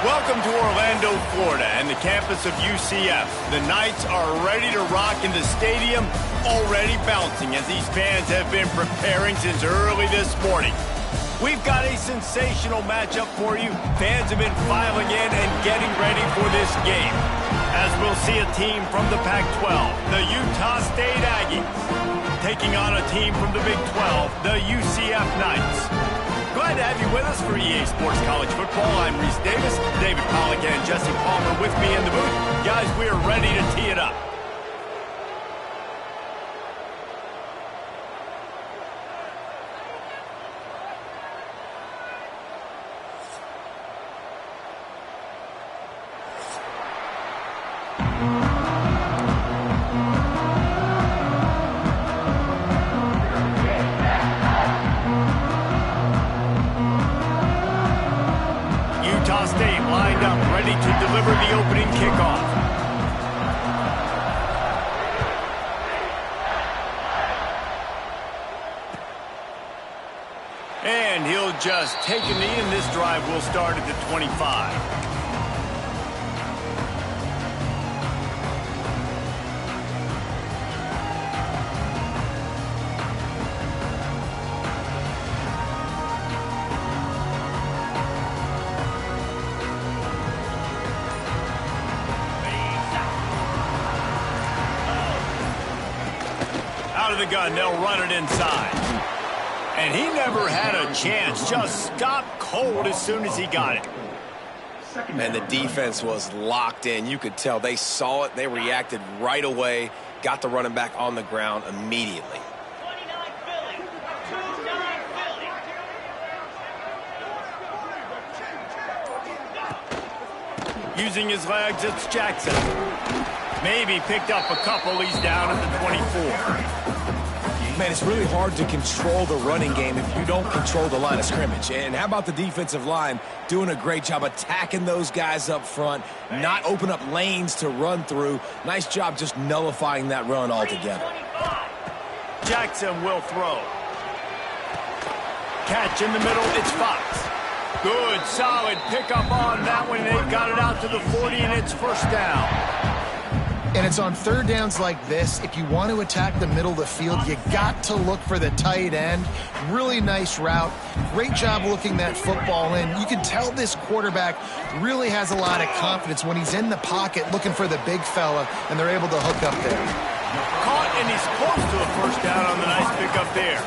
Welcome to Orlando, Florida, and the campus of UCF. The Knights are ready to rock in the stadium, already bouncing as these fans have been preparing since early this morning. We've got a sensational matchup for you. Fans have been filing in and getting ready for this game. As we'll see a team from the Pac-12, the Utah State Aggies, taking on a team from the Big 12, the UCF Knights. Glad to have you with us for EA Sports College Football. I'm Reese Davis, David Pollack and Jesse Palmer with me in the booth. Guys, we're ready to tee it up. State lined up, ready to deliver the opening kickoff. And he'll just take a knee, and this drive will start at the 25. Out of the gun, they'll run it inside. And he never had a chance, just stopped cold as soon as he got it. And the defense was locked in. You could tell they saw it, they reacted right away, got the running back on the ground immediately. Using his legs, it's Jackson. Maybe picked up a couple. He's down at the 24. Man, it's really hard to control the running game if you don't control the line of scrimmage. And how about the defensive line doing a great job attacking those guys up front, not open up lanes to run through. Nice job just nullifying that run altogether. Jackson will throw. Catch in the middle, it's Fox. Good, solid pickup on that one. They've got it out to the 40, and it's first down. And it's on third downs like this. If you want to attack the middle of the field, you got to look for the tight end. Really nice route. Great job looking that football in. You can tell this quarterback really has a lot of confidence when he's in the pocket looking for the big fella, and they're able to hook up there. Caught, and he's close to a first down on the nice pickup there.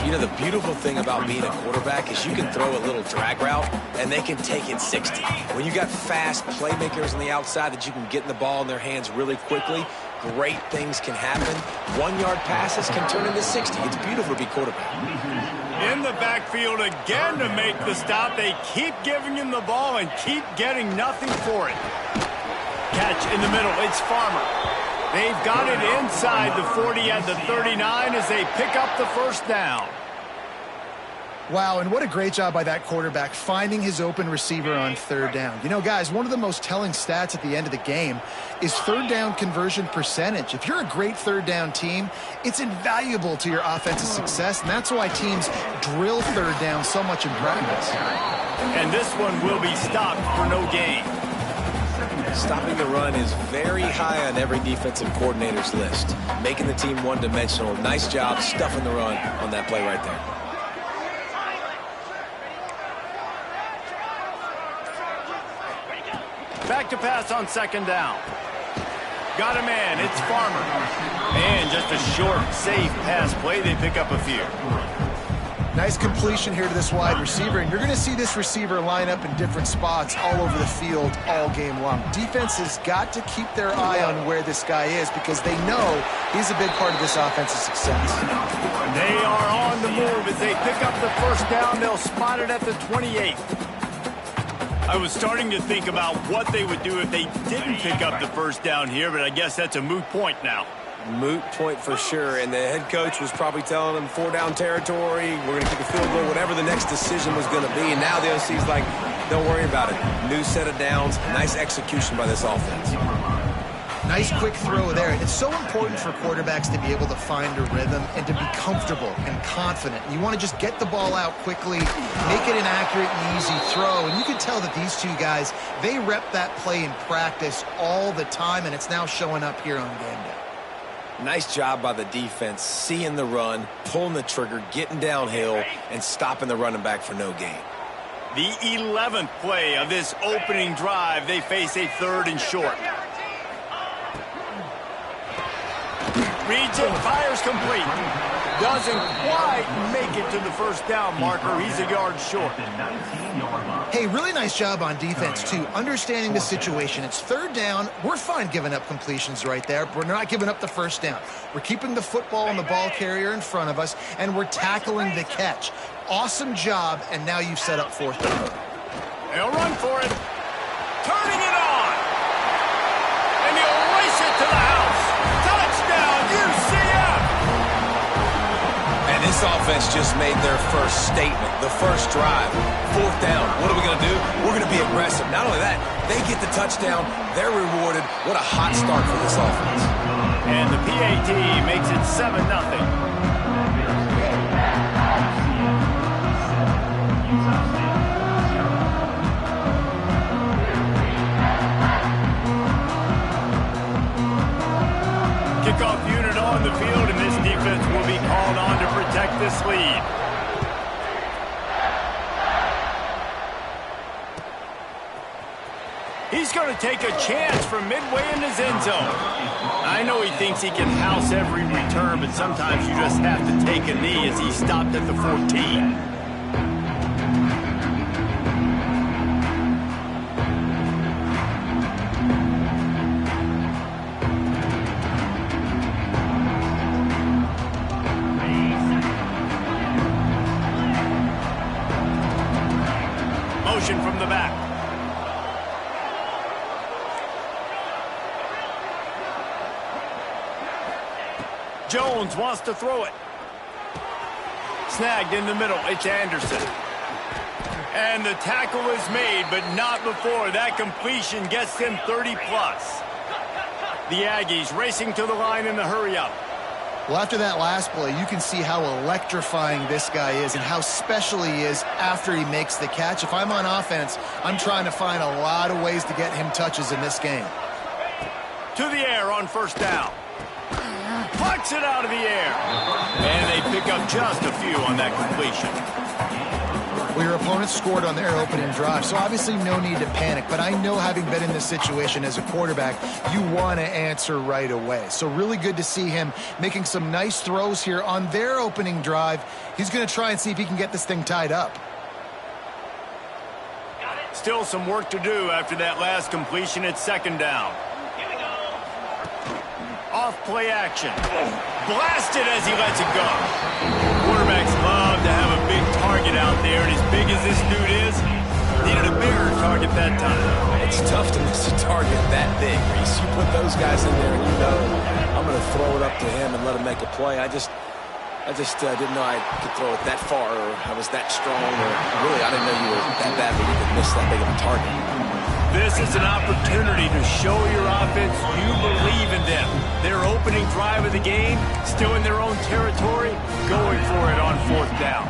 You know, the beautiful thing about being a quarterback is you can throw a little drag route, and they can take it 60. When you got fast playmakers on the outside that you can get in the ball in their hands really quickly, great things can happen. 1-yard passes can turn into 60. It's beautiful to be quarterback. In the backfield again to make the stop. They keep giving him the ball and keep getting nothing for it. Catch in the middle. It's Farmer. They've got it inside the 40 at the 39 as they pick up the first down. Wow, and what a great job by that quarterback finding his open receiver on third down. You know, guys, one of the most telling stats at the end of the game is third down conversion percentage. If you're a great third down team, it's invaluable to your offensive success, and that's why teams drill third down so much in practice. And this one will be stopped for no gain. Stopping the run is very high on every defensive coordinator's list. Making the team one-dimensional. Nice job stuffing the run on that play right there. Back to pass on second down. Got a man. It's Farmer. And just a short, safe pass play. They pick up a few. Nice completion here to this wide receiver, and you're going to see this receiver line up in different spots all over the field all game long. Defense has got to keep their eye on where this guy is because they know he's a big part of this offensive success. They are on the move as they pick up the first down. They'll spot it at the 28. I was starting to think about what they would do if they didn't pick up the first down here, but I guess that's a moot point now. Moot point for sure, and the head coach was probably telling them 4-down territory, we're going to kick a field goal, whatever the next decision was going to be, and now the OC's like, don't worry about it. New set of downs, nice execution by this offense. Nice quick throw there. It's so important for quarterbacks to be able to find a rhythm and to be comfortable and confident. You want to just get the ball out quickly, make it an accurate and easy throw. And you can tell that these two guys, they rep that play in practice all the time, and it's now showing up here on game day. Nice job by the defense, seeing the run, pulling the trigger, getting downhill, and stopping the running back for no gain. The 11th play of this opening drive, they face a 3rd and short. Reads it, fires complete. Doesn't quite make it to the first down marker. He's a yard short. Hey, really nice job on defense, too. Understanding the situation. It's 3rd down. We're fine giving up completions right there. We're not giving up the first down. We're keeping the football and the ball carrier in front of us, and we're tackling the catch. Awesome job, and now you've set up 4th down. They'll run for it. Turning it on. And he'll race it to the house. Touchdown, UCF! And this offense just made their first statement, the first drive. 4th down. What are we going to do? We're going to be aggressive. Not only that, they get the touchdown. They're rewarded. What a hot start for this offense. And the PAT makes it 7-0. Kickoff unit on the field, and this defense will be called on to protect this lead. He's going to take a chance from midway in his end zone. I know he thinks he can house every return, but sometimes you just have to take a knee as he stopped at the 14. From the back. Jones wants to throw it. Snagged in the middle. It's Anderson. And the tackle is made, but not before that completion gets them 30-plus. The Aggies racing to the line in the hurry-up. Well, after that last play, you can see how electrifying this guy is and how special he is after he makes the catch. If I'm on offense, I'm trying to find a lot of ways to get him touches in this game. To the air on 1st down. Plucks it out of the air. And they pick up just a few on that completion. Well, your opponent scored on their opening drive, so obviously no need to panic. But I know, having been in this situation as a quarterback, you want to answer right away. So really good to see him making some nice throws here on their opening drive. He's going to try and see if he can get this thing tied up. Still some work to do after that last completion at 2nd down. Off play action. Blasted as he lets it go. Quarterbacks love to have a big target out there, and as big as this dude is, needed a bigger target that time. It's tough to miss a target that big, Reese. You put those guys in there, and you know I'm going to throw it up to him and let him make a play. I just didn't know I could throw it that far, or I was that strong, or really I didn't know you were that bad that you could miss that big of a target. This is an opportunity to show your offense you believe in them. Their opening drive of the game, still in their own territory, going for it on 4th down.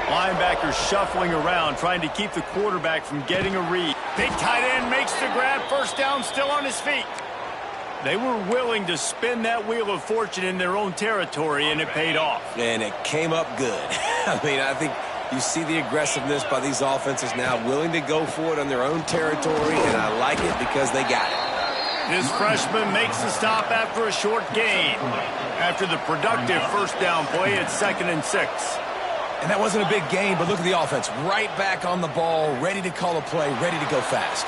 Linebackers shuffling around, trying to keep the quarterback from getting a read. Big tight end makes the grab, 1st down, still on his feet. They were willing to spin that wheel of fortune in their own territory, and it paid off. And it came up good. I mean, I think you see the aggressiveness by these offenses now, willing to go for it on their own territory, and I like it because they got it. This freshman makes the stop after a short gain. After the productive 1st down play at 2nd and 6. And that wasn't a big gain, but look at the offense. Right back on the ball, ready to call a play, ready to go fast.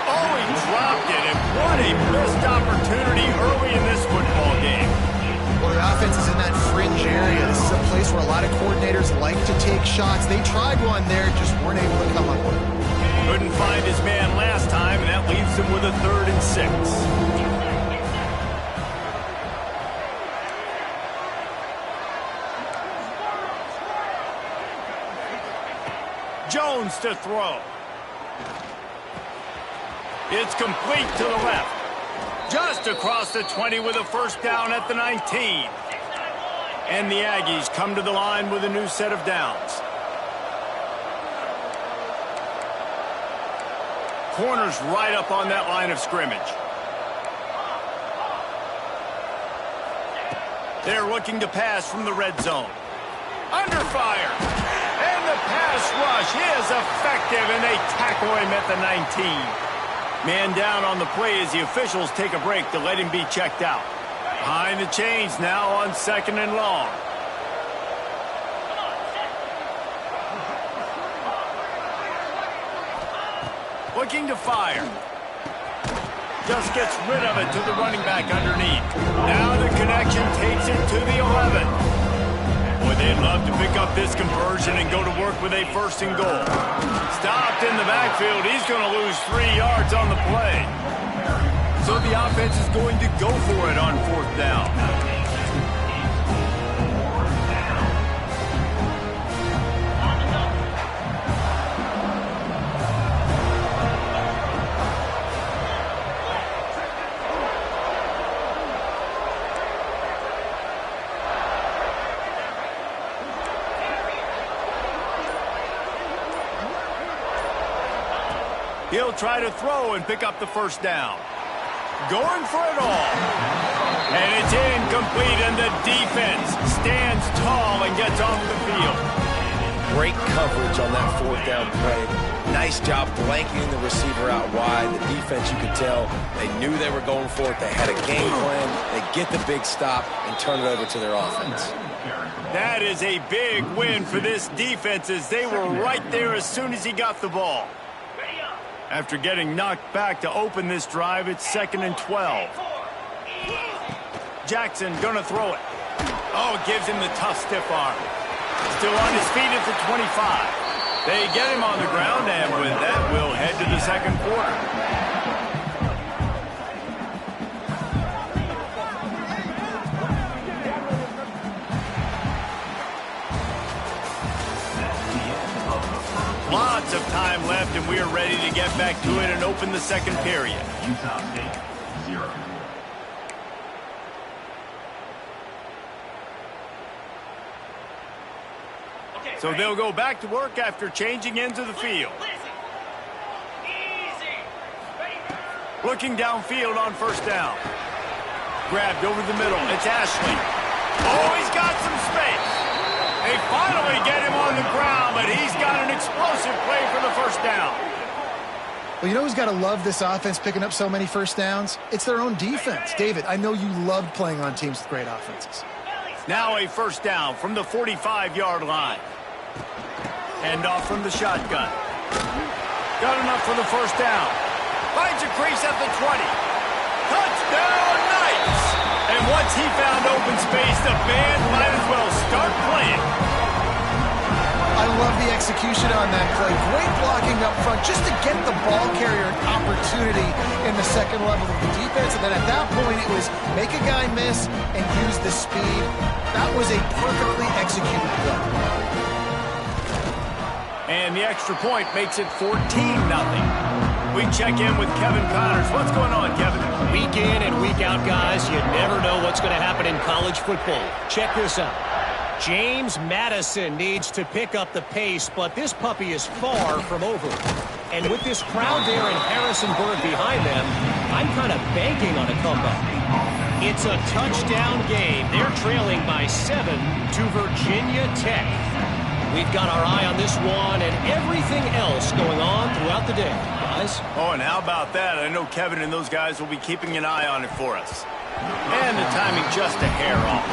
Oh, he dropped it, and what a missed opportunity early in this football game. Well, the offense is in that fringe area. This is a place where a lot of coordinators like to take shots. They tried one there, just weren't able to come up with it. Couldn't find his man last time, and that leaves him with a 3rd and 6. Jones to throw. It's complete to the left. Just across the 20 with a first down at the 19. And the Aggies come to the line with a new set of downs. Corners right up on that line of scrimmage. They're looking to pass from the red zone. Under fire. And the pass rush is effective, and they tackle him at the 19. Man down on the play as the officials take a break to let him be checked out. Behind the chains now on 2nd and long. Looking to fire. Just gets rid of it to the running back underneath. Now the connection takes it to the 11. Boy, they'd love to pick up this conversion and go to work with a 1st and goal. Stopped in the backfield. He's going to lose 3 yards on the play. So the offense is going to go for it on 4th down. He'll try to throw and pick up the 1st down. Going for it all. And it's incomplete, and the defense stands tall and gets off the field. Great coverage on that 4th down play. Nice job blanketing the receiver out wide. The defense, you could tell, they knew they were going for it. They had a game plan. They get the big stop and turn it over to their offense. That is a big win for this defense, as they were right there as soon as he got the ball. After getting knocked back to open this drive, it's 2nd and 12. Jackson gonna throw it. Oh, gives him the tough, stiff arm. Still on his feet at the 25. They get him on the ground, and with that, we'll head to the 2nd quarter. Lots of time left, and we are ready to get back to it and open the 2nd period. Utah State, 0. So they'll go back to work after changing into the field. Looking downfield on 1st down. Grabbed over the middle. It's Ashley. Oh, he's got some space. They finally get him on the ground, but he's got an explosive play for the 1st down. Well, you know who's got to love this offense picking up so many 1st downs? It's their own defense. David, I know you loved playing on teams with great offenses. Now a 1st down from the 45-yard line. Hand off from the shotgun. Got enough for the 1st down. Finds a crease at the 20. Touchdown, Knights! And once he found open space, the band might as well start playing. I love the execution on that play. Great blocking up front just to get the ball carrier an opportunity in the 2nd level of the defense. And then at that point, it was make a guy miss and use the speed. That was a perfectly executed play. And the extra point makes it 14-0. We check in with Kevin Connors. What's going on, Kevin? Week in and week out, guys, you never know what's going to happen in college football. Check this out. James Madison needs to pick up the pace, but this puppy is far from over. And with this crowd there in Harrisonburg behind them, I'm kind of banking on a comeback. It's a touchdown game. They're trailing by 7 to Virginia Tech. We've got our eye on this one and everything else going on throughout the day, guys. Oh, and how about that? I know Kevin and those guys will be keeping an eye on it for us. And the timing just a hair off.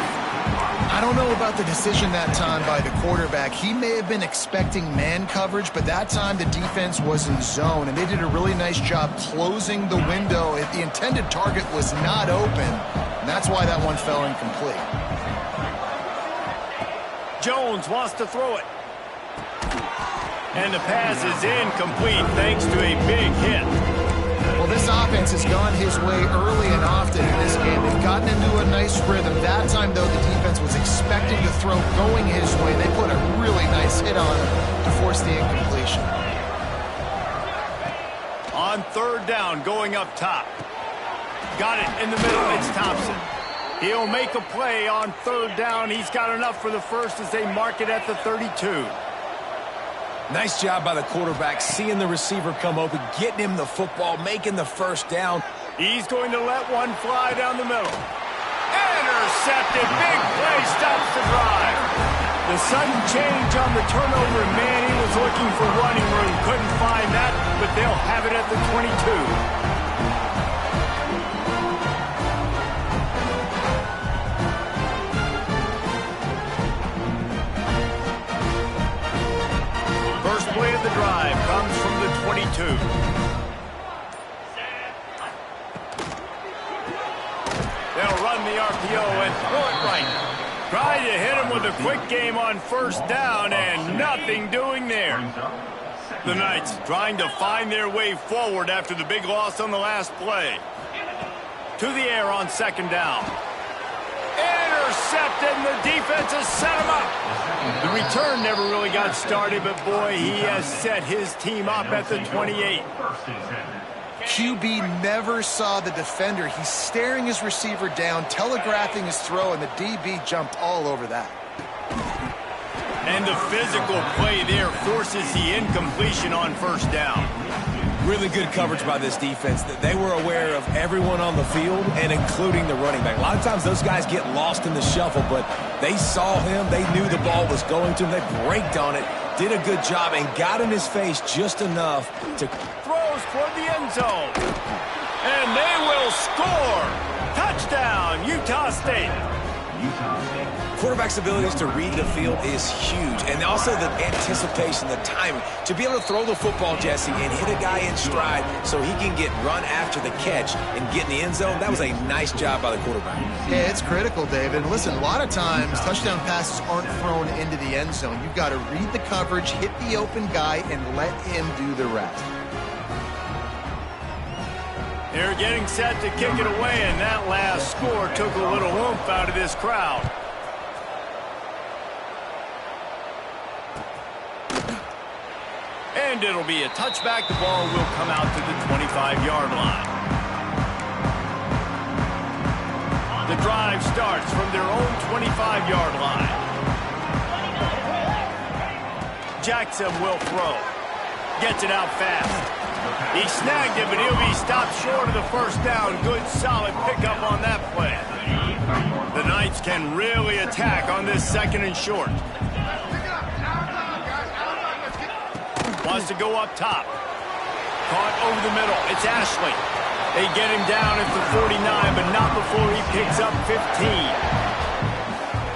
I don't know about the decision that time by the quarterback. He may have been expecting man coverage, but that time the defense was in zone, and they did a really nice job closing the window. The intended target was not open, and that's why that one fell incomplete. Jones wants to throw it. And the pass is incomplete thanks to a big hit. Well, this offense has gone his way early and often in this game. They've gotten into a nice rhythm. That time, though, the defense was expecting to throw going his way. They put a really nice hit on him to force the incompletion. On third down, going up top. Got it in the middle. It's Thompson. He'll make a play on third down. He's got enough for the first as they mark it at the 32. Nice job by the quarterback, seeing the receiver come open, getting him the football, making the first down. He's going to let one fly down the middle. Intercepted. Big play stops the drive. The sudden change on the turnover, man, he was looking for running room. Couldn't find that, but they'll have it at the 22. First play of the drive comes from the 22. They'll run the RPO and throw it right. Try to hit him with a quick game on first down and nothing doing there. The Knights trying to find their way forward after the big loss on the last play. To the air on second down. Intercepted, and the defense has set him up. The return never really got started, but boy, he has set his team up at the 28. QB never saw the defender. He's staring his receiver down, telegraphing his throw, and the DB jumped all over that. And the physical play there forces the incompletion on first down. Really good coverage by this defense. They were aware of everyone on the field and including the running back. A lot of times those guys get lost in the shuffle, but they saw him. They knew the ball was going to him. They braked on it, did a good job, and got in his face just enough to... Throws toward the end zone. And they will score. Touchdown, Utah State. Quarterback's abilities to read the field is huge, and also the anticipation, the timing. To be able to throw the football, Jesse, and hit a guy in stride so he can get run after the catch and get in the end zone, that was a nice job by the quarterback. Yeah, it's critical, David. Listen, a lot of times touchdown passes aren't thrown into the end zone. You've got to read the coverage, hit the open guy, and let him do the rest. They're getting set to kick it away, and that last score took a little oomph out of this crowd. And it'll be a touchback. The ball will come out to the 25-yard line. The drive starts from their own 25-yard line. Jackson will throw. Gets it out fast. He snagged it, but he'll be stopped short of the first down. Good, solid pickup on that play. The Knights can really attack on this second and short. Wants to go up top. Caught over the middle. It's Ashley. They get him down at the 49, but not before he picks up 15.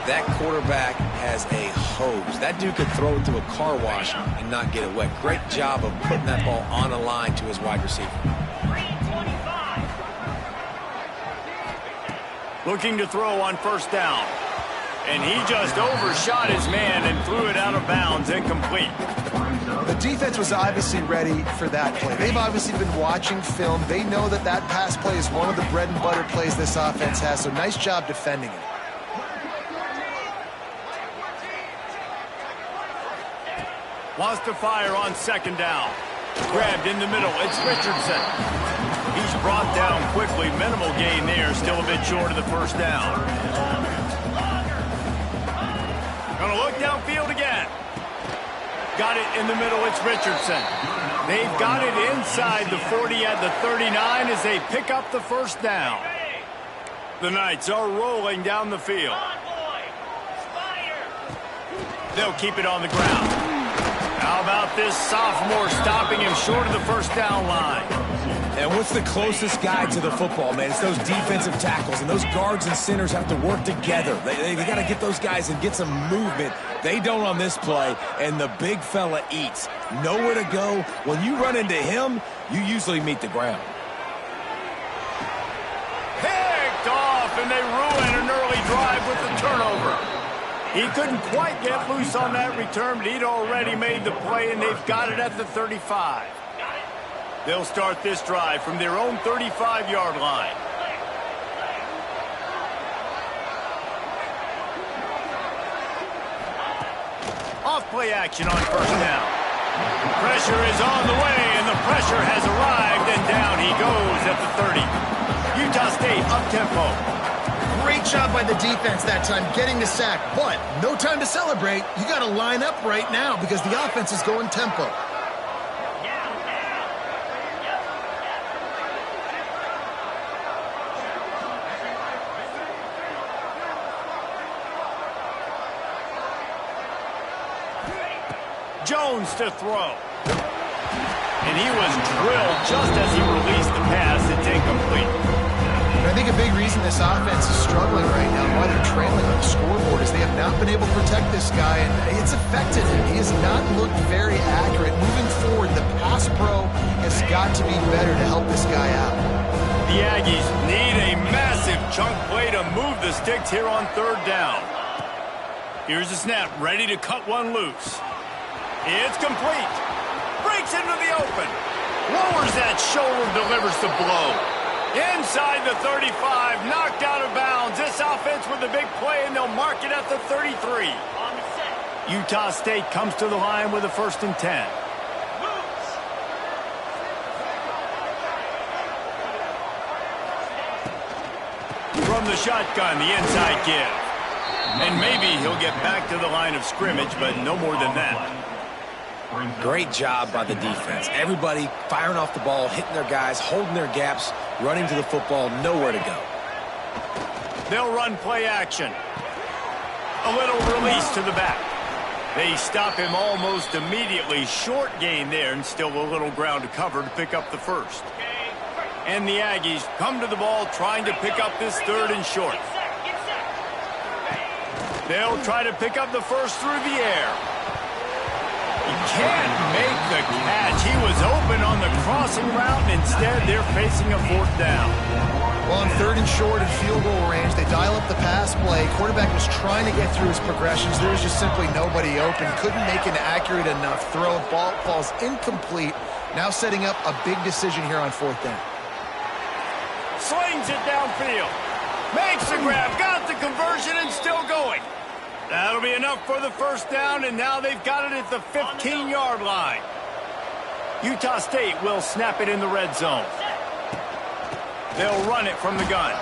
That quarterback has a hose. That dude could throw it to a car wash and not get it wet. Great job of putting that ball on a line to his wide receiver. Looking to throw on first down. And he just overshot his man and threw it out of bounds, incomplete. The defense was obviously ready for that play. They've obviously been watching film. They know that that pass play is one of the bread and butter plays this offense has, so nice job defending it. Wants to fire on second down. Grabbed in the middle. It's Richardson. He's brought down quickly. Minimal gain there. Still a bit short of the first down. Gonna look downfield again. Got it in the middle. It's Richardson. They've got it inside the 40 at the 39 as they pick up the first down. The Knights are rolling down the field. They'll keep it on the ground. How about this sophomore stopping him short of the first down line? And what's the closest guy to the football, man? It's those defensive tackles, and those guards and centers have to work together. They got to get those guys and get some movement. They don't on this play, and the big fella eats. Nowhere to go. When you run into him, you usually meet the ground. Picked off, and they ruin an early drive with the turnover. He couldn't quite get loose on that return, but he'd already made the play, and they've got it at the 35. They'll start this drive from their own 35-yard line. Off play action on first down. Pressure is on the way, and the pressure has arrived, and down he goes at the 30. Utah State up-tempo. Great job by the defense that time getting the sack, but no time to celebrate. You got to line up right now because the offense is going tempo. Jones to throw. And he was drilled just as he released the pass. It's incomplete. I think a big reason this offense is struggling right now and why they're trailing on the scoreboard is they have not been able to protect this guy, and it's affected him. He has not looked very accurate. Moving forward, the pass pro has got to be better to help this guy out. The Aggies need a massive chunk play to move the sticks here on third down. Here's the snap, ready to cut one loose. It's complete. Breaks into the open. Lowers that shoulder, delivers the blow. Inside the 35, knocked out of bounds. This offense with a big play, and they'll mark it at the 33. Utah State comes to the line with a 1st and 10. From the shotgun, the inside give. And maybe he'll get back to the line of scrimmage, but no more than that. Great job by the defense. Everybody firing off the ball, hitting their guys, holding their gaps, running to the football, nowhere to go. They'll run play action. A little release to the back. They stop him almost immediately. Short gain there, and still a little ground to cover to pick up the first. And the Aggies come to the ball trying to pick up this 3rd and short. They'll try to pick up the first through the air. He can't make the catch. He was open on the crossing route, and instead they're facing a 4th down. Well, on 3rd and short and field goal range, they dial up the pass play. Quarterback was trying to get through his progressions. There was just simply nobody open. Couldn't make an accurate enough throw. Ball falls incomplete. Now setting up a big decision here on 4th down. Slings it downfield. Makes the grab. Got the conversion and still going. That'll be enough for the 1st down, and now they've got it at the 15-yard line. Utah State will snap it in the red zone. They'll run it from the gun.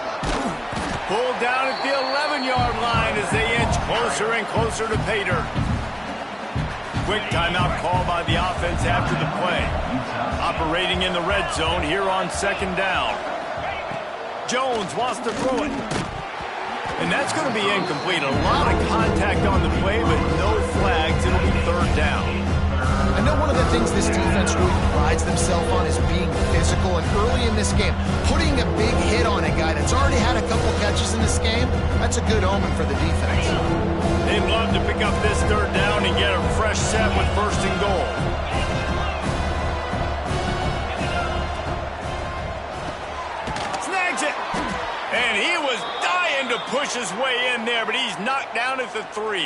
Pulled down at the 11-yard line as they inch closer and closer to pay dirt. Quick timeout call by the offense after the play. Operating in the red zone here on 2nd down. Jones wants to throw it. And that's going to be incomplete. A lot of contact on the play, but no flags. It'll be 3rd down. I know one of the things this defense really prides themselves on is being physical. And early in this game, putting a big hit on a guy that's already had a couple catches in this game, that's a good omen for the defense. They'd love to pick up this 3rd down and get a fresh set with 1st and goal. Snags it. And he was dying to push his way in there, but he's knocked down at the 3.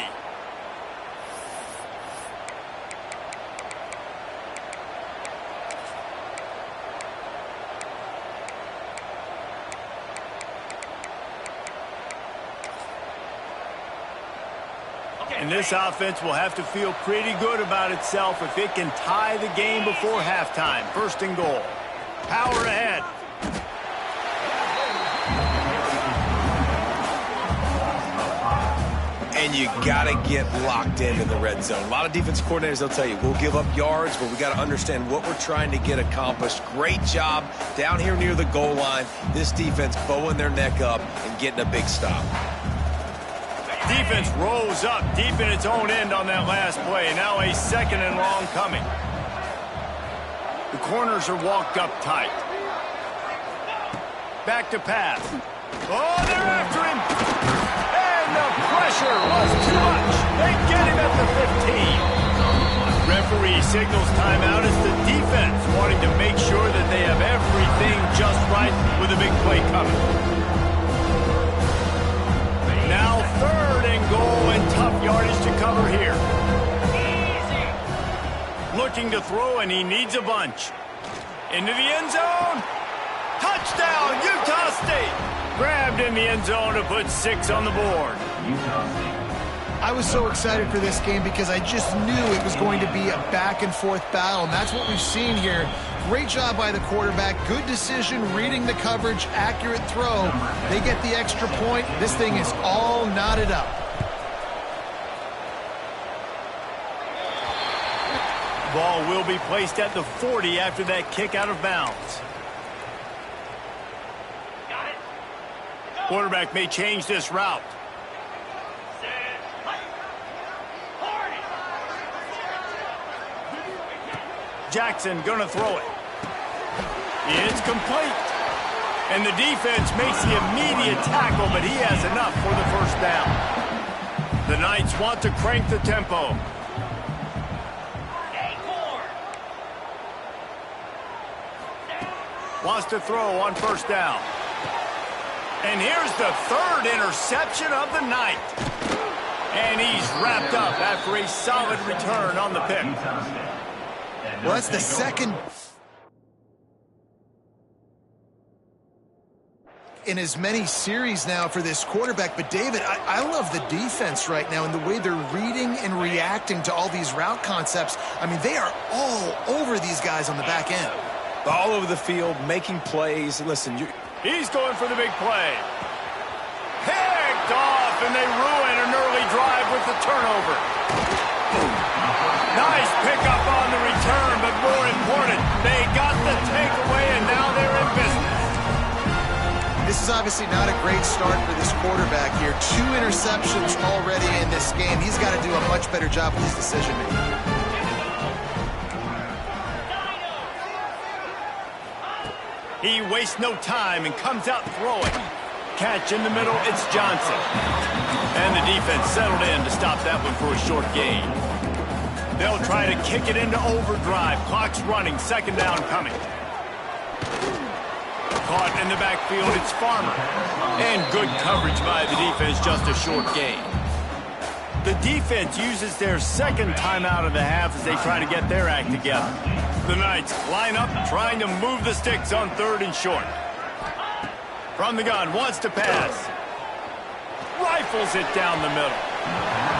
And this offense will have to feel pretty good about itself if it can tie the game before halftime. 1st and goal. Power ahead. And you got to get locked into the red zone. A lot of defense coordinators, they'll tell you, we'll give up yards, but we got to understand what we're trying to get accomplished. Great job down here near the goal line. This defense bowing their neck up and getting a big stop. Defense rolls up deep in its own end on that last play. Now a 2nd and long coming. The corners are walked up tight. Back to pass. Oh, they're after him. And the pressure was too much. They get him at the 15. Referee signals timeout as the defense wanting to make sure that they have everything just right with a big play coming. Now 3rd and goal, and tough yardage to cover here. Looking to throw, and he needs a bunch. Into the end zone. Touchdown, Utah State. Grabbed in the end zone to put 6 on the board. I was so excited for this game because I just knew it was going to be a back-and-forth battle, and that's what we've seen here. Great job by the quarterback. Good decision, reading the coverage, accurate throw. They get the extra point. This thing is all knotted up. Ball will be placed at the 40 after that kick out of bounds. Quarterback may change this route. Jackson gonna throw it. It's complete. And the defense makes the immediate tackle, but he has enough for the first down. The Knights want to crank the tempo. Wants to throw on first down. And here's the 3rd interception of the night. And he's wrapped up after a solid return on the pick. Well, that's the second in as many series now for this quarterback. But, David, I love the defense right now and the way they're reading and reacting to all these route concepts. I mean, they are all over these guys on the back end. All over the field, making plays. Listen, he's going for the big play. Picked off, and they ruin an early drive with the turnover. Nice pickup on the return, but more important, they got the takeaway, and now they're in business. This is obviously not a great start for this quarterback here. 2 interceptions already in this game. He's got to do a much better job with his decision-making. He wastes no time and comes out throwing. Catch in the middle, it's Johnson. And the defense settled in to stop that one for a short gain. They'll try to kick it into overdrive. Clock's running, 2nd down coming. Caught in the backfield, it's Farmer. And good coverage by the defense, just a short gain. The defense uses their 2nd timeout of the half as they try to get their act together. The Knights line up, trying to move the sticks on 3rd and short. From the gun, wants to pass. Rifles it down the middle.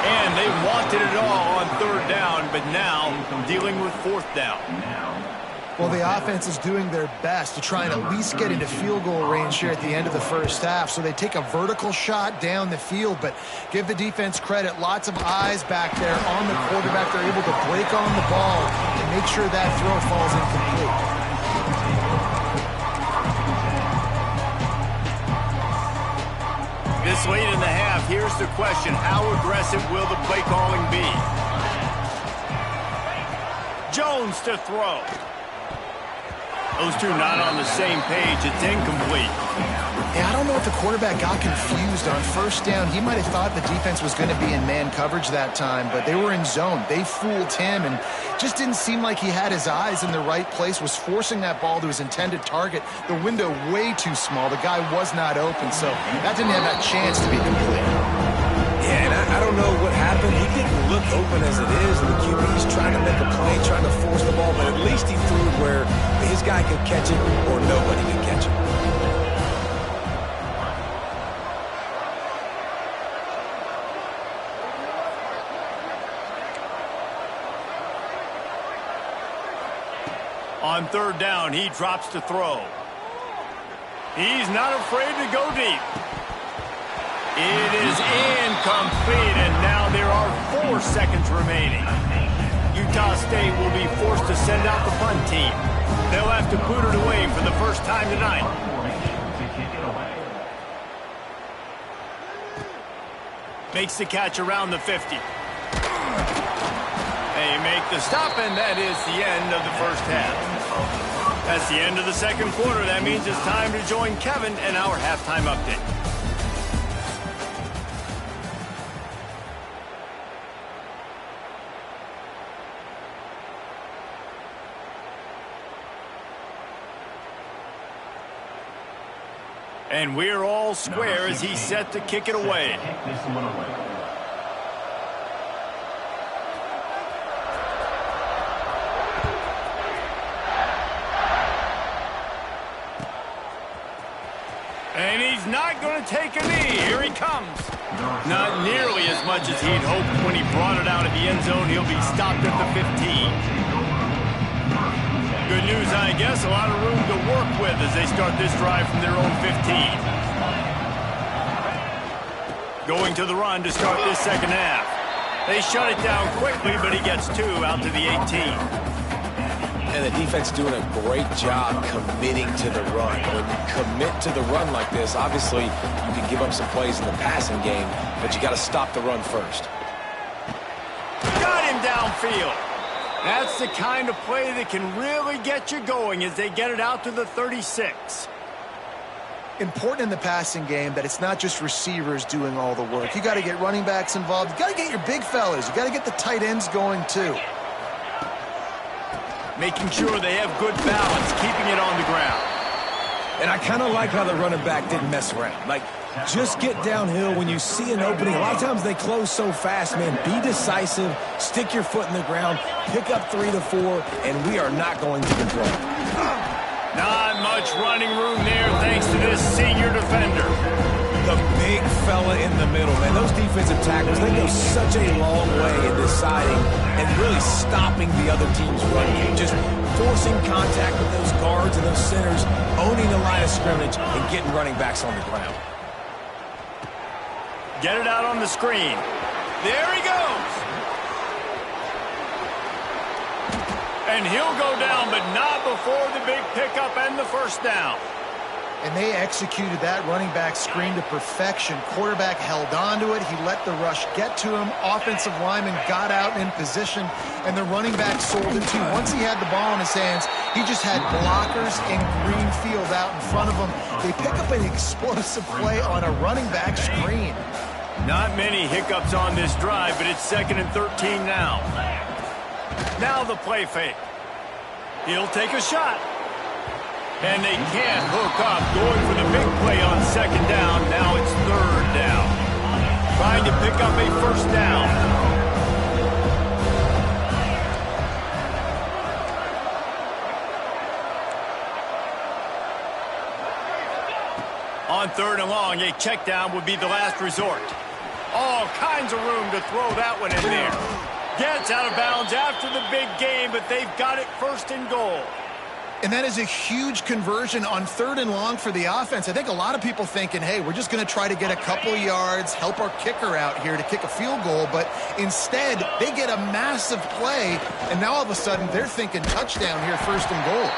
And they wanted it all on 3rd down, but now dealing with 4th down. Well, the offense is doing their best to try and at least get into field goal range here at the end of the first half. So they take a vertical shot down the field, but give the defense credit. Lots of eyes back there on the quarterback. They're able to break on the ball and make sure that throw falls incomplete. This late in the half, here's the question. How aggressive will the play calling be? Jones to throw. Those two not on the same page. It's incomplete. Yeah, I don't know if the quarterback got confused on first down. He might have thought the defense was going to be in man coverage that time, but they were in zone. They fooled him and just didn't seem like he had his eyes in the right place, was forcing that ball to his intended target. The window way too small. The guy was not open, so that didn't have that chance to be complete. Yeah, and I don't know what happened. He didn't look open as it is, and the QB's trying to make a play, trying to force the ball, but at least he threw it where his guy could catch it or nobody could catch it. On 3rd down, he drops to throw. He's not afraid to go deep. It is incomplete, and now there are 4 seconds remaining. Utah State will be forced to send out the punt team. They'll have to boot it away for the first time tonight. Makes the catch around the 50. They make the stop, and that is the end of the first half. That's the end of the 2nd quarter. That means it's time to join Kevin in our halftime update. And we're all square as he's set to kick it away. is not going to take a knee. Here he comes. Not nearly as much as he'd hoped when he brought it out of the end zone. He'll be stopped at the 15. Good news, I guess. A lot of room to work with as they start this drive from their own 15. Going to the run to start this second half. They shut it down quickly, but he gets 2 out to the 18. And the defense doing a great job committing to the run. When you commit to the run like this, obviously you can give up some plays in the passing game, but you got to stop the run first. Got him downfield. That's the kind of play that can really get you going as they get it out to the 36. Important in the passing game that it's not just receivers doing all the work. You got to get running backs involved. You got to get your big fellas. You got to get the tight ends going too. Making sure they have good balance, keeping it on the ground. And I kind of like how the running back didn't mess around. Like, just get downhill when you see an opening. A lot of times they close so fast, man. Be decisive, stick your foot in the ground, pick up 3 to 4, and we are not going to control. Not much running room there thanks to this senior defender. The big fella in the middle, man. Those defensive tackles, they go such a long way in deciding and really stopping the other team's run game. Just forcing contact with those guards and those centers, owning the line of scrimmage, and getting running backs on the ground. Get it out on the screen. There he goes. And he'll go down, but not before the big pickup and the first down. And they executed that running back screen to perfection. Quarterback held on to it. He let the rush get to him. Offensive lineman got out in position, and the running back sold it too. Once he had the ball in his hands, he just had blockers and green field out in front of him. They pick up an explosive play on a running back screen. Not many hiccups on this drive, but it's 2nd and 13 now. Now the play fake. He'll take a shot. And they can't hook up, going for the big play on 2nd down. Now it's 3rd down. Trying to pick up a first down. On 3rd and long, a check down would be the last resort. All kinds of room to throw that one in there. Gets out of bounds after the big game, but they've got it 1st and goal. And that is a huge conversion on 3rd and long for the offense. I think a lot of people thinking, hey, we're just going to try to get a couple yards, help our kicker out here to kick a field goal. But instead, they get a massive play, and now all of a sudden they're thinking touchdown here, 1st and goal.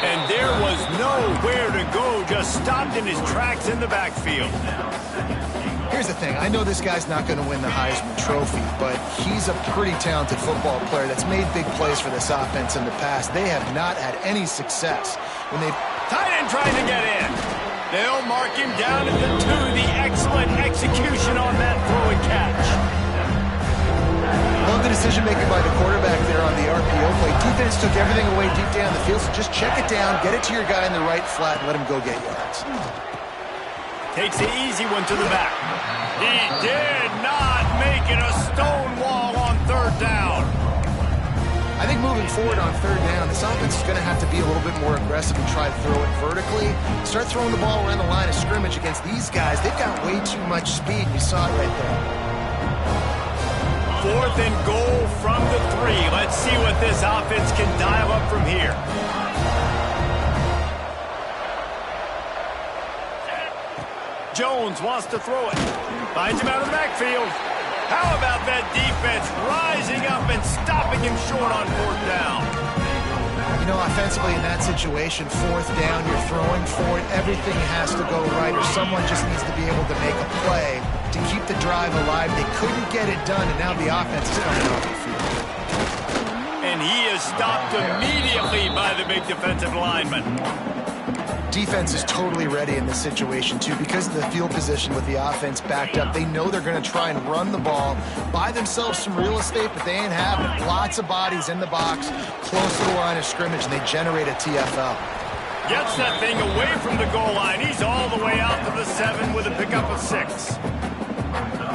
And there was nowhere to go, just stopped in his tracks in the backfield. Here's the thing. I know this guy's not going to win the Heisman Trophy, but he's a pretty talented football player that's made big plays for this offense in the past. They have not had any success when they've... Tight end trying to get in. They'll mark him down at the 2. The excellent execution on that throw and catch. Love the decision-making by the quarterback there on the RPO play. Defense took everything away deep down the field, so just check it down, get it to your guy in the right flat, and let him go get yards. Takes the easy one to the back. He did not make it a stone wall on 3rd down. I think moving forward on 3rd down, this offense is going to have to be a little bit more aggressive and try to throw it vertically. Start throwing the ball around the line of scrimmage against these guys. They've got way too much speed. You saw it right there. 4th and goal from the 3. Let's see what this offense can dial up from here. Jones wants to throw it. Finds him out of the backfield. How about that defense rising up and stopping him short on 4th down? You know, offensively in that situation, 4th down, you're throwing for it. Everything has to go right, or someone just needs to be able to make a play to keep the drive alive. They couldn't get it done, and now the offense is coming off the field. And he is stopped immediately by the big defensive lineman. Defense is totally ready in this situation, too, because of the field position with the offense backed up. They know they're going to try and run the ball, buy themselves some real estate, but they ain't having it. Lots of bodies in the box, close to the line of scrimmage, and they generate a TFL. Gets that thing away from the goal line. He's all the way out to the 7 with a pickup of 6.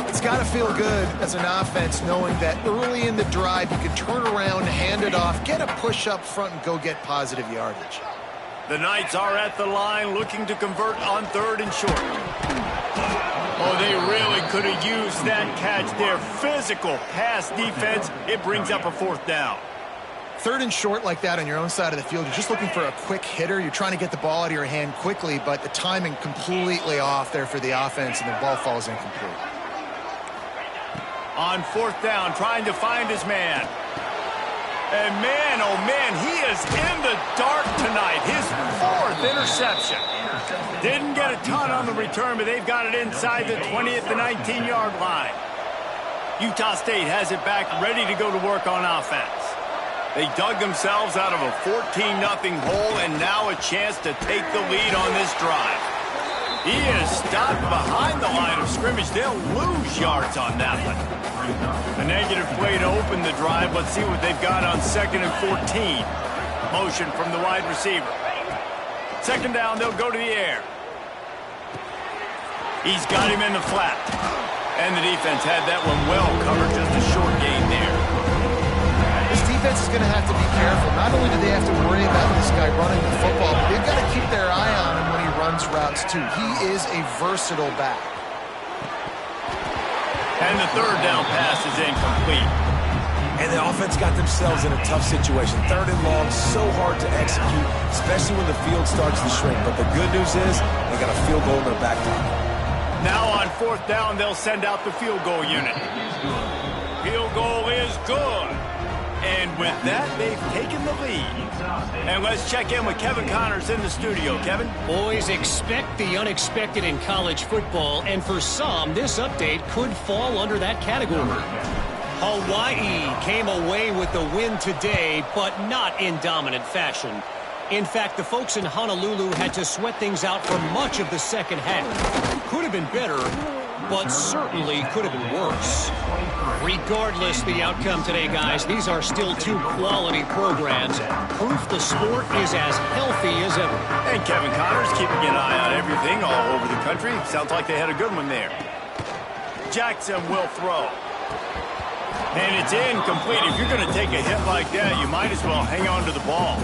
It's got to feel good as an offense knowing that early in the drive you can turn around, hand it off, get a push up front, and go get positive yardage. The Knights are at the line looking to convert on 3rd and short. Oh, they really could have used that catch there. Physical pass defense. It brings up a 4th down. 3rd and short like that on your own side of the field. You're just looking for a quick hitter. You're trying to get the ball out of your hand quickly, but the timing completely off there for the offense, and the ball falls incomplete. On 4th down, trying to find his man. And man, oh man, he is in the dark tonight. His 4th interception. Didn't get a ton on the return, but they've got it inside the 20 at the 19-yard line. Utah State has it back, ready to go to work on offense. They dug themselves out of a 14-0 hole, and now a chance to take the lead on this drive. He is stopped behind the line of scrimmage. They'll lose yards on that one. A negative play to open the drive. Let's see what they've got on 2nd and 14. Motion from the wide receiver. 2nd down, they'll go to the air. He's got him in the flat. And the defense had that one well covered. Just a short gain there. This defense is going to have to be careful. Not only do they have to worry about this guy running the football, but they've got to keep their eye on him when he runs routes too. He is a versatile back. And the 3rd down pass is incomplete. And the offense got themselves in a tough situation. 3rd and long, so hard to execute, especially when the field starts to shrink. But the good news is they got a field goal in their back pocket. Now on 4th down, they'll send out the field goal unit. Field goal is good. And with that, they've taken the lead. And let's check in with Kevin Connors in the studio. Kevin? Boys, expect the unexpected in college football, and for some, this update could fall under that category. Hawaii came away with the win today, but not in dominant fashion. In fact, the folks in Honolulu had to sweat things out for much of the second half. Could have been better, but certainly could have been worse. Regardless the outcome today, guys, these are still 2 quality programs. Proof the sport is as healthy as ever. And Kevin Connors keeping an eye on everything all over the country. Sounds like they had a good one there. Jackson will throw. And it's incomplete. If you're going to take a hit like that, you might as well hang on to the ball.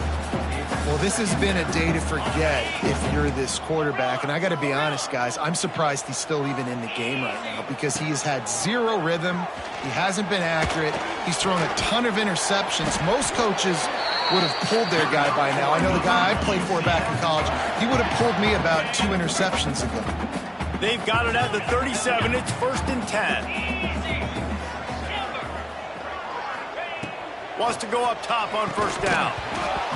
Well, this has been a day to forget if you're this quarterback. And I got to be honest, guys, I'm surprised he's still even in the game right now because he has had 0 rhythm. He hasn't been accurate. He's thrown a ton of interceptions. Most coaches would have pulled their guy by now. I know the guy I played for back in college, he would have pulled me about 2 interceptions ago. They've got it at the 37. It's 1st and 10. Wants to go up top on 1st down.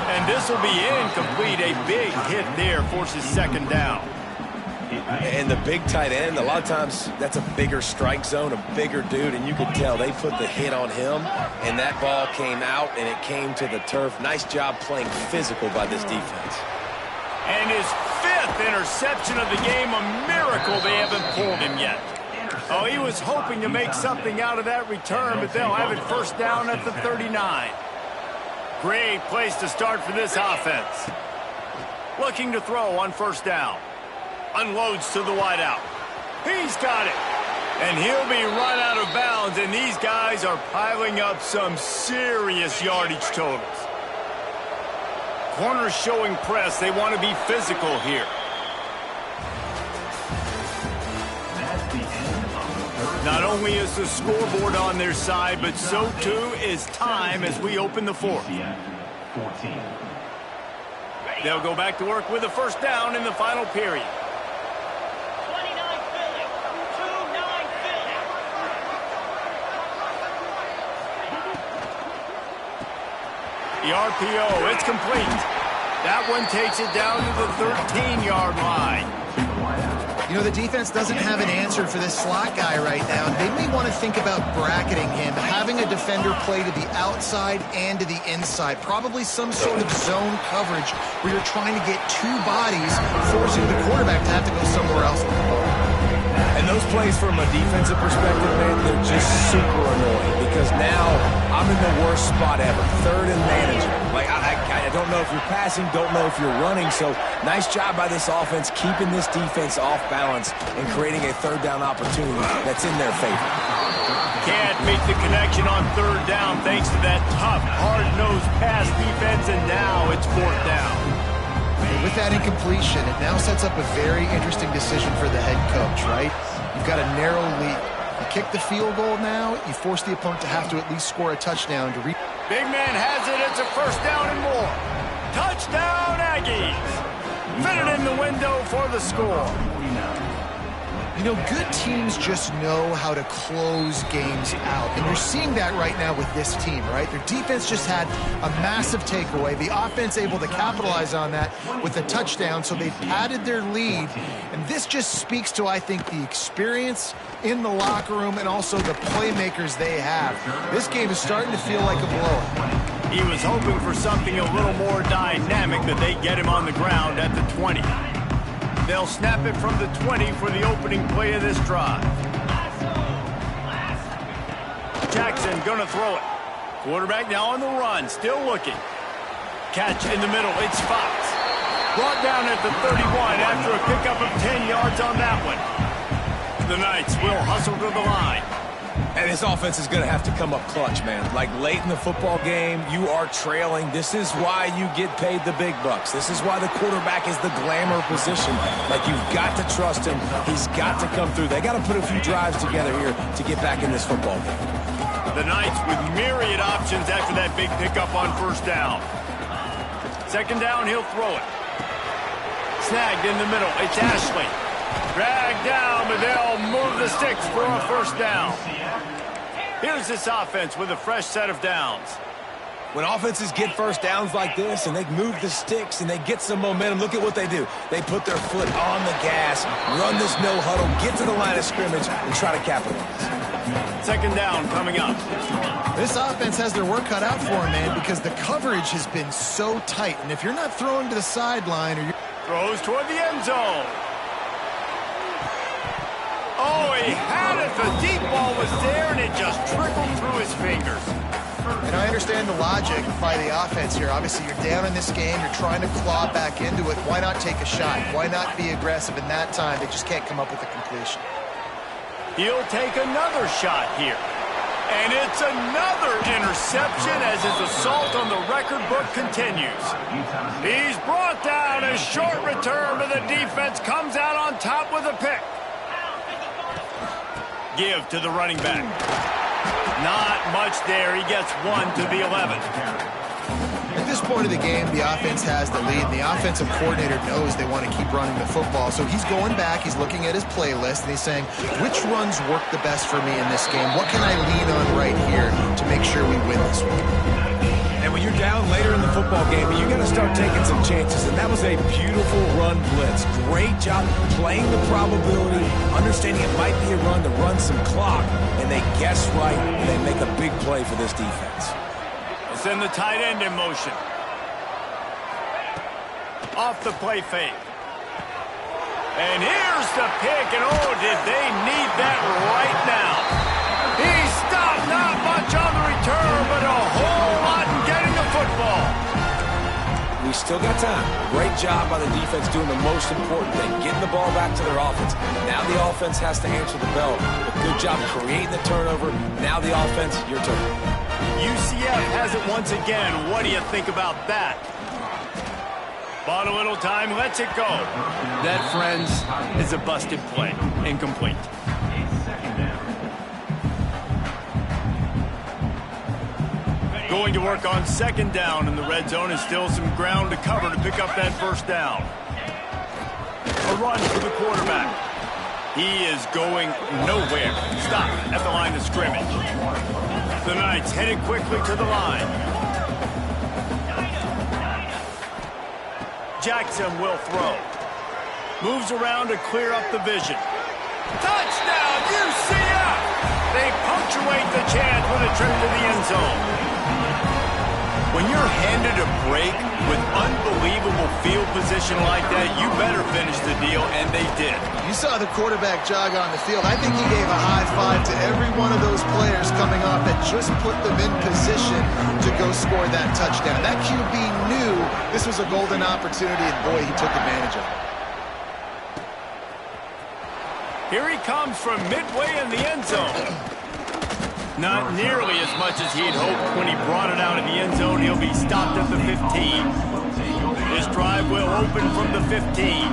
And this will be incomplete. A big hit there forces 2nd down. And the big tight end, a lot of times that's a bigger strike zone, a bigger dude, and you could tell they put the hit on him, and that ball came out, and it came to the turf. Nice job playing physical by this defense. And his 5th interception of the game, a miracle they haven't pulled him yet. Oh, he was hoping to make something out of that return, but they'll have it 1st down at the 39. Great place to start for this offense. Looking to throw on 1st down. Unloads to the wideout. He's got it. And he'll be run out of bounds, and these guys are piling up some serious yardage totals. Corners showing press. They want to be physical here. Not only is the scoreboard on their side, but so too is time as we open the 4th. They'll go back to work with a 1st down in the final period. The RPO, it's complete. That one takes it down to the 13-yard line. You know, the defense doesn't have an answer for this slot guy right now. They may want to think about bracketing him, having a defender play to the outside and to the inside. Probably some sort of zone coverage where you're trying to get 2 bodies, forcing the quarterback to have to go somewhere else. And those plays from a defensive perspective, man, they're just super annoying because now I'm in the worst spot ever. 3rd and manager. Like, I don't know if you're passing, don't know if you're running. So nice job by this offense keeping this defense off balance and creating a 3rd down opportunity that's in their favor. Can't make the connection on 3rd down thanks to that tough, hard-nosed pass defense, and now it's 4th down. with that incompletion, it now sets up a very interesting decision for the head coach, right? You've got a narrow lead. You kick the field goal now, you force the opponent to have to at least score a touchdown to reach. Big man has it. It's a first down and more. Touchdown, Aggies. Fit it in the window for the score. You know, good teams just know how to close games out. And you're seeing that right now with this team, right? Their defense just had a massive takeaway. The offense able to capitalize on that with a touchdown, so they've padded their lead. And this just speaks to, I think, the experience in the locker room and also the playmakers they have. This game is starting to feel like a blowout. He was hoping for something a little more dynamic, that they get him on the ground at the 20. They'll snap it from the 20 for the opening play of this drive. Jackson gonna throw it. Quarterback now on the run, still looking. Catch in the middle, it's Fox. Brought down at the 31 after a pickup of 10 yards on that one. The Knights will hustle to the line. And this offense is going to have to come up clutch, man. Like late in the football game, you are trailing. This is why you get paid the big bucks. This is why the quarterback is the glamour position. Like, you've got to trust him. He's got to come through. They got to put a few drives together here to get back in this football game. The Knights with myriad options after that big pickup on first down. Second down, he'll throw it. Snagged in the middle. It's Ashley. Dragged down, but they'll move the sticks for a first down. Here's this offense with a fresh set of downs. When offenses get first downs like this and they move the sticks and they get some momentum, look at what they do. They put their foot on the gas, run this no huddle, get to the line of scrimmage, and try to capitalize. Second down coming up. This offense has their work cut out for them, man, because the coverage has been so tight. And if you're not throwing to the sideline or you're... Throws toward the end zone. Oh, he had it. The deep ball was there, and it just trickled through his fingers. And I understand the logic by the offense here. Obviously, you're down in this game. You're trying to claw back into it. Why not take a shot? Why not be aggressive? In that time, they just can't come up with a completion. He'll take another shot here. And it's another interception as his assault on the record book continues. He's brought down. A short return, but the defense comes out on top with a pick. Give to the running back. Not much there. He gets one to the 11. At this point of the game, the offense has the lead, and the offensive coordinator knows they want to keep running the football. So he's going back, he's looking at his playlist, and he's saying, which runs work the best for me in this game? What can I lean on right here to make sure we win this one? And when you're down later in the football game, you got to start taking some chances. And that was a beautiful run blitz. Great job playing the probability, understanding it might be a run to run some clock, and they guess right, and they make a big play for this defense. Send the tight end in motion. Off the play fake. And here's the pick, and oh, did they need that right now. He stopped, not much on the return, but a whole lot in getting the football. We still got time. Great job by the defense doing the most important thing, getting the ball back to their offense. Now the offense has to answer the bell. But good job creating the turnover. Now the offense, your turn. UCF has it once again. What do you think about that? Bought a little time, lets it go. That, friends, is a busted play. Incomplete. Going to work on second down in the red zone, and still some ground to cover to pick up that first down. A run for the quarterback. He is going nowhere. Stop at the line of scrimmage. The Knights headed quickly to the line. Jackson will throw. Moves around to clear up the vision. Touchdown, UCF! They punctuate the chance with a trip to the end zone. When you're handed a break with unbelievable field position like that, you better finish the deal, and they did. You saw the quarterback jog on the field. I think he gave a high five to every one of those players coming off that just put them in position to go score that touchdown. That QB knew this was a golden opportunity, and boy, he took advantage of it. Here he comes from midway in the end zone. Not nearly as much as he'd hoped when he brought it out in the end zone. He'll be stopped at the 15. This drive will open from the 15.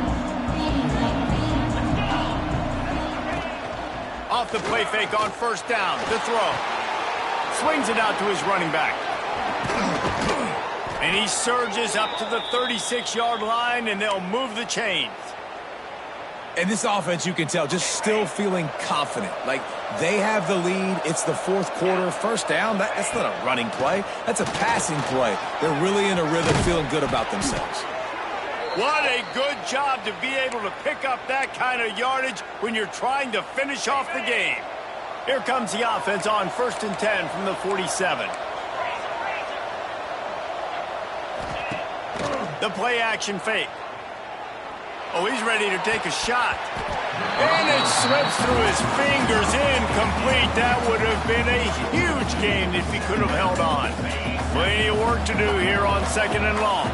Off the play fake on first down. The throw. Swings it out to his running back. And he surges up to the 36-yard line, and they'll move the chains. And this offense, you can tell, just still feeling confident. Like, they have the lead. It's the fourth quarter. First down, that's not a running play. That's a passing play. They're really in a rhythm, feeling good about themselves. What a good job to be able to pick up that kind of yardage when you're trying to finish off the game. Here comes the offense on 1st and 10 from the 47. The play action fake. Oh, he's ready to take a shot. And it slips through his fingers, incomplete. That would have been a huge gain if he could have held on. Plenty of work to do here on 2nd and long.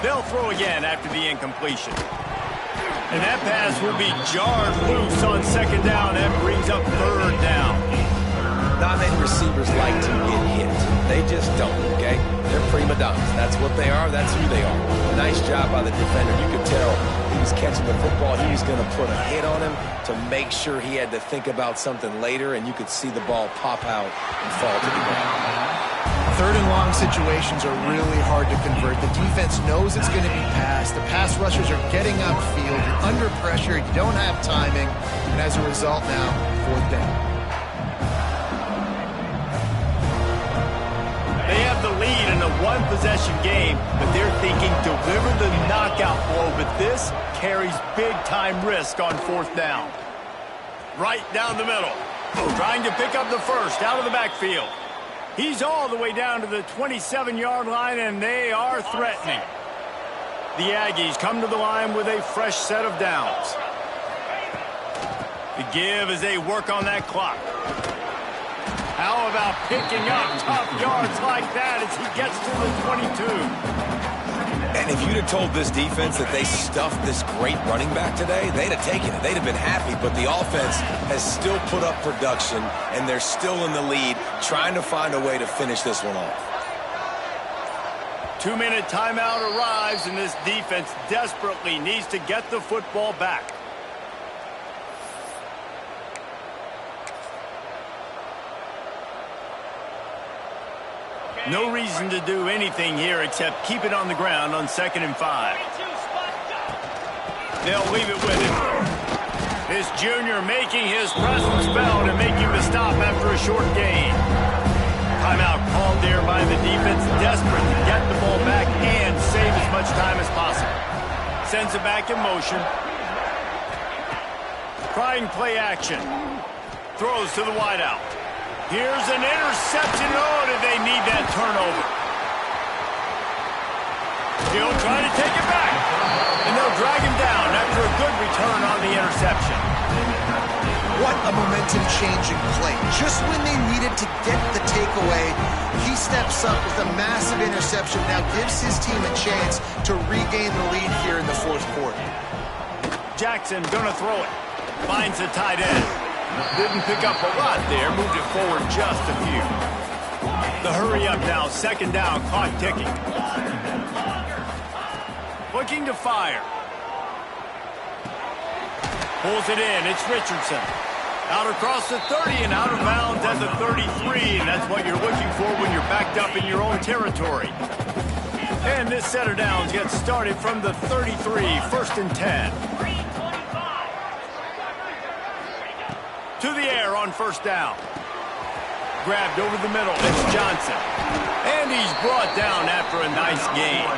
They'll throw again after the incompletion. And that pass will be jarred loose on 2nd down. That brings up 3rd down. Not many receivers like to get hit. They just don't, okay? They're prima donnas. That's what they are. That's who they are. Nice job by the defender. You could tell he was catching the football. He was going to put a hit on him to make sure he had to think about something later, and you could see the ball pop out and fall to the ground. 3rd and long situations are really hard to convert. The defense knows it's going to be passed. The pass rushers are getting upfield. You're under pressure. You don't have timing. And as a result now, 4th down. They have the lead in a one-possession game, but they're thinking deliver the knockout blow, but this carries big-time risk on 4th down. Right down the middle. Trying to pick up the first out of the backfield. He's all the way down to the 27-yard line, and they are threatening. The Aggies come to the line with a fresh set of downs. The give as they work on that clock. How about picking up tough yards like that as he gets to the 22? And if you'd have told this defense that they stuffed this great running back today, they'd have taken it. They'd have been happy, but the offense has still put up production, and they're still in the lead, trying to find a way to finish this one off. 2-minute timeout arrives, and this defense desperately needs to get the football back. No reason to do anything here except keep it on the ground on 2nd and 5. They'll leave it with him. This junior making his presence felt and making the stop after a short gain. Timeout called there by the defense, desperate to get the ball back and save as much time as possible. Sends it back in motion. Trying play action. Throws to the wideout. Here's an interception. Oh, did they need that turnover? He'll try to take it back. And they'll drag him down after a good return on the interception. What a momentum-changing play. Just when they needed to get the takeaway, he steps up with a massive interception. Now gives his team a chance to regain the lead here in the 4th quarter. Jackson gonna throw it. Finds the tight end. Didn't pick up a lot there. Moved it forward just a few. The hurry up now. 2nd down. Clock ticking. Looking to fire. Pulls it in. It's Richardson. Out across the 30 and out of bounds at the 33. And that's what you're looking for when you're backed up in your own territory. And this set of downs gets started from the 33. 1st and 10. To the air on 1st down. Grabbed over the middle. It's Johnson. And he's brought down after a nice gain.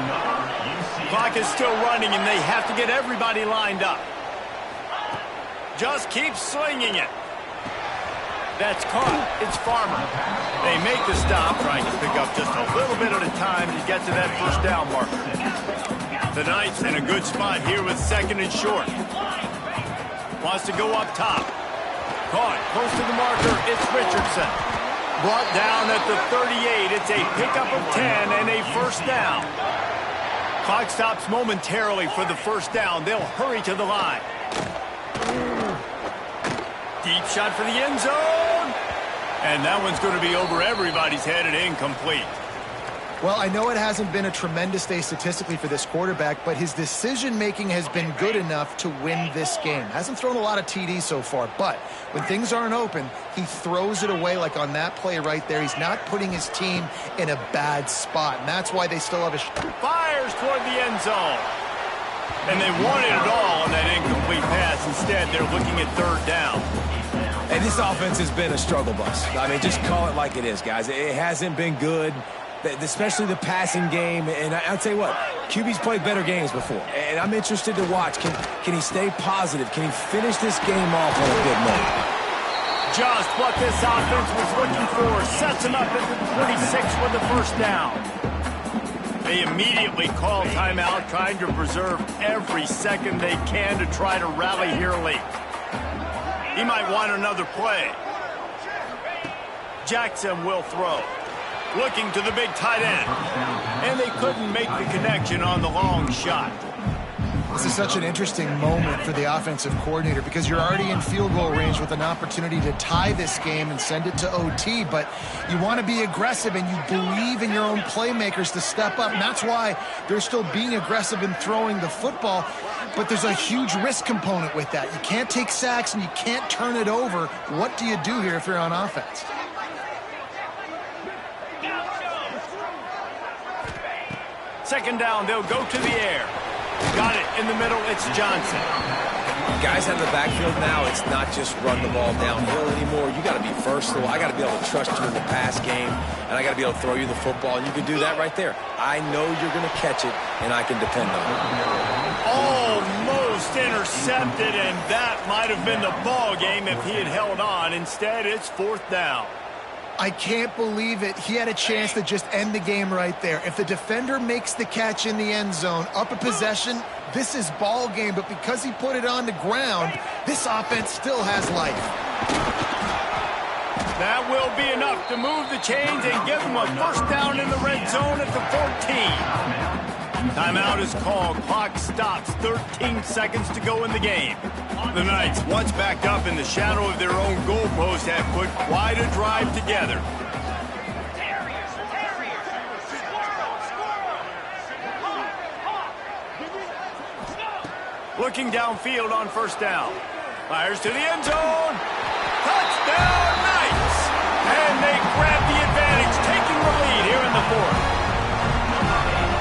Clock is still running, and they have to get everybody lined up. Just keep slinging it. That's caught. It's Farmer. They make the stop, trying to pick up just a little bit at a time to get to that 1st down marker. The Knights in a good spot here with 2nd and short. Wants to go up top. Caught close to the marker. It's Richardson. Brought down at the 38. It's a pickup of 10 and a 1st down. Clock stops momentarily for the 1st down. They'll hurry to the line. Deep shot for the end zone. And that one's going to be over everybody's head and incomplete. Well, I know it hasn't been a tremendous day statistically for this quarterback, but his decision-making has been good enough to win this game. Hasn't thrown a lot of TDs so far, but when things aren't open, he throws it away like on that play right there. He's not putting his team in a bad spot, and that's why they still have a... Fires toward the end zone. And they wanted it all on that incomplete pass. Instead, they're looking at third down. And this offense has been a struggle bus. I mean, just call it like it is, guys. It hasn't been good, especially the passing game. And I'll tell you what, QB's played better games before. And I'm interested to watch. Can he stay positive? Can he finish this game off on a good note? Just what this offense was looking for. Sets him up at the 26 for the first down. They immediately call timeout, trying to preserve every second they can to try to rally here late. He might want another play. Jackson will throw. Looking to the big tight end. And they couldn't make the connection on the long shot. This is such an interesting moment for the offensive coordinator because you're already in field goal range with an opportunity to tie this game and send it to OT, but you want to be aggressive and you believe in your own playmakers to step up, and that's why they're still being aggressive in throwing the football, but there's a huge risk component with that. You can't take sacks and you can't turn it over. What do you do here if you're on offense? Second down, they'll go to the air. Got it in the middle, it's Johnson. Guys out of the backfield now, it's not just run the ball downhill anymore. You got to be versatile. I got to be able to trust you in the pass game, and I got to be able to throw you the football, and you can do that right there. I know you're going to catch it, and I can depend on it. Almost intercepted, and that might have been the ball game if he had held on. Instead, it's fourth down. I can't believe it. He had a chance to just end the game right there. If the defender makes the catch in the end zone, up a possession, this is ball game. But because he put it on the ground, this offense still has life. That will be enough to move the chains and give him a first down in the red zone at the 14. Timeout is called. Clock stops. 13 seconds to go in the game. The Knights, once backed up in the shadow of their own goalpost, have put quite a drive together. Looking downfield on first down. Fires to the end zone. Touchdown, Knights! And they grab the advantage, taking the lead here in the fourth.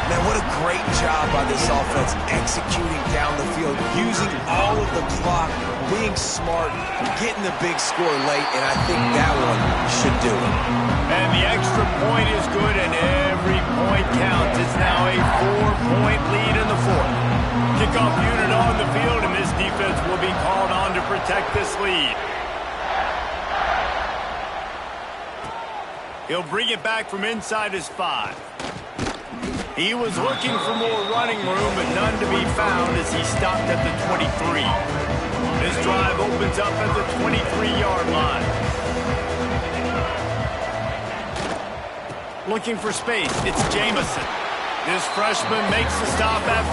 Man, what a great job by this offense executing down the field, using all of the clock, being smart, getting the big score late, and I think that one should do it. And the extra point is good, and every point counts. It's now a 4-point lead in the fourth. Kickoff unit on the field, and this defense will be called on to protect this lead. He'll bring it back from inside his 5. He was looking for more running room, but none to be found as he stopped at the 23. This drive opens up at the 23-yard line. Looking for space, it's Jamison. This freshman makes the stop after